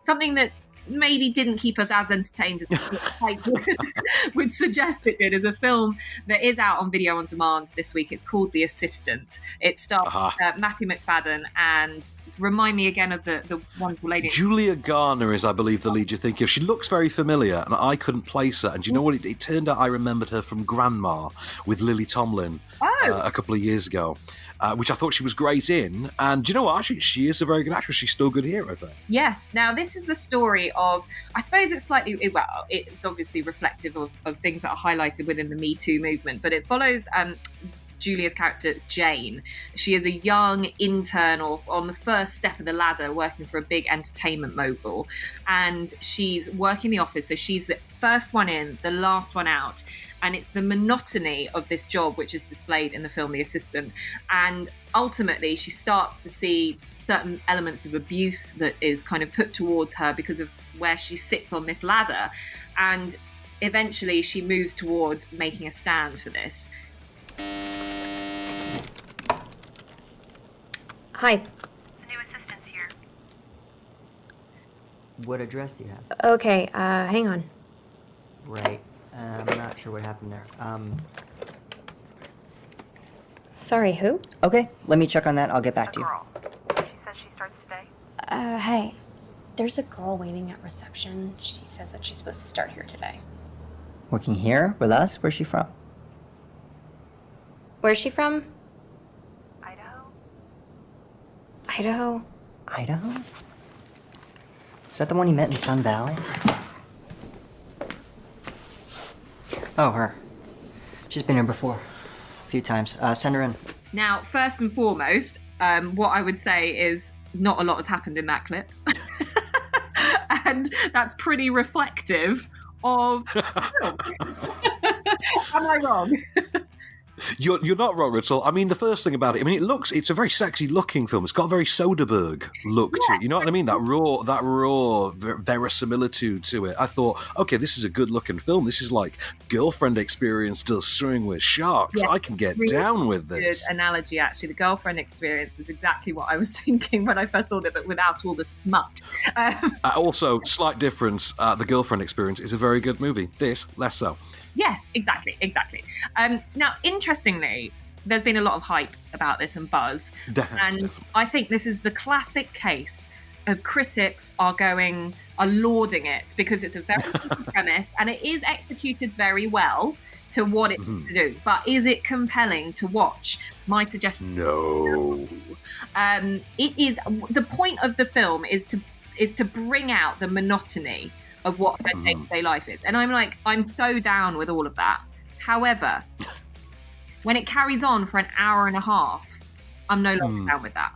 something that maybe didn't keep us as entertained as I would suggest it did, is a film that is out on video on demand this week. It's called The Assistant. It stars Matthew McFadden and remind me again of the wonderful lady. Julia Garner is, I believe, the lead you're thinking of. She looks very familiar, and I couldn't place her. And do you know what? It turned out I remembered her from Grandma with Lily Tomlin a couple of years ago, which I thought she was great in. And do you know what? Actually, she is a very good actress. She's still good here, I think. Yes. Now, this is the story of, I suppose it's slightly, well, it's obviously reflective of things that are highlighted within the Me Too movement, but it follows Julia's character, Jane. She is a young intern or on the first step of the ladder working for a big entertainment mogul. And she's working the office. So she's the first one in, the last one out. And it's the monotony of this job which is displayed in the film The Assistant. And ultimately, she starts to see certain elements of abuse that is kind of put towards her because of where she sits on this ladder. And eventually, she moves towards making a stand for this. Hi. The new assistant's here. What address do you have? Okay, hang on. Right. I'm not sure what happened there. Sorry, who? Okay, let me check on that. I'll get back to you. Girl. She says she starts today. Hey. There's a girl waiting at reception. She says that she's supposed to start here today. Working here with us? Where's she from? Where's she from? Idaho. Idaho? Is that the one you met in Sun Valley? Oh, her. She's been here before. A few times. Send her in. Now, first and foremost, what I would say is not a lot has happened in that clip. And that's pretty reflective of the film. Am I wrong? You're not wrong at all. I mean, the first thing about it, I mean, it's a very sexy looking film. It's got a very Soderbergh look to it. You know what I mean? That raw verisimilitude to it. I thought, okay, this is a good looking film. This is like Girlfriend Experience does Swimming with Sharks. Yeah, I can get really down with this. Good analogy, actually. The Girlfriend Experience is exactly what I was thinking when I first saw it, but without all the smut. Also, slight difference. The Girlfriend Experience is a very good movie. This, less so. Yes, exactly. Now, interestingly, there's been a lot of hype about this and buzz. Definitely. I think this is the classic case of critics are lauding it because it's a very simple premise and it is executed very well to what it needs to do. But is it compelling to watch? My suggestion. No. It is. The point of the film is to bring out the monotony of what her day-to-day life is. And I'm so down with all of that. However, when it carries on for an hour and a half, I'm no longer down with that.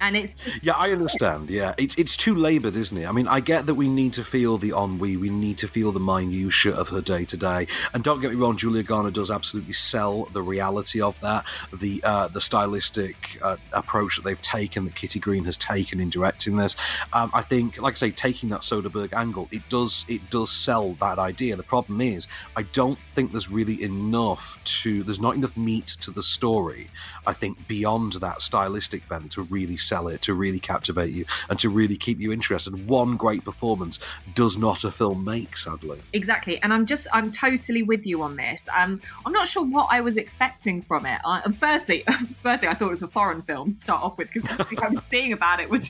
And it's... Yeah, I understand, yeah. It's too laboured, isn't it? I mean, I get that we need to feel the ennui, we need to feel the minutiae of her day-to-day. And don't get me wrong, Julia Garner does absolutely sell the reality of that, the stylistic approach that they've taken, that Kitty Green has taken in directing this. I think, like I say, taking that Soderbergh angle, it does sell that idea. The problem is, I don't think there's really there's not enough meat to the story, I think, beyond that stylistic bent to really sell it, to really captivate you and to really keep you interested. One great performance does not a film make, sadly. Exactly, and I'm totally with you on this. I'm not sure what I was expecting from it. Firstly, I thought it was a foreign film to start off with, because I was seeing about it was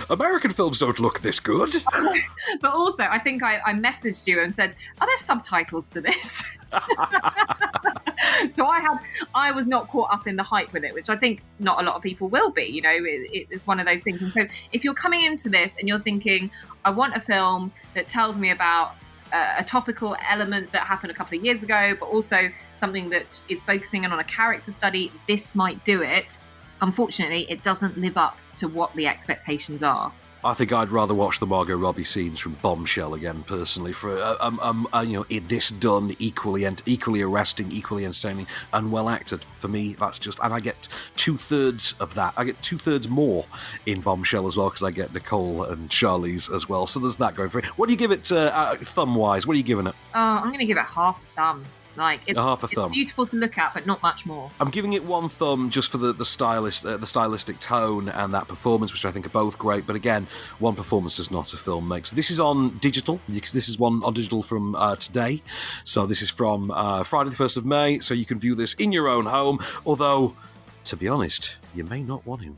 American films don't look this good. But also, I think I messaged you and said, are there subtitles to this? So I was not caught up in the hype with it, which I think not a lot of people will be. You know, it's one of those things. And so if you're coming into this and you're thinking, I want a film that tells me about a topical element that happened a couple of years ago, but also something that is focusing on a character study, this might do it. Unfortunately, it doesn't live up to what the expectations are. I think I'd rather watch the Margot Robbie scenes from Bombshell again, personally, for this done equally arresting, equally entertaining, and well acted. For me, that's just, and I get 2/3 of that. I get 2/3 more in Bombshell as well, because I get Nicole and Charlize as well. So there's that going for it. What do you give it thumb wise? What are you giving it? I'm going to give it half a thumb. Like, it's, Half a it's thumb. beautiful to look at, but not much more. I'm giving it 1 thumb just for the stylistic tone and that performance, which I think are both great. But again, one performance does not a film make. So this is on digital. This is one on digital from today. So this is from Friday the 1st of May. So you can view this in your own home. Although, to be honest, you may not want to.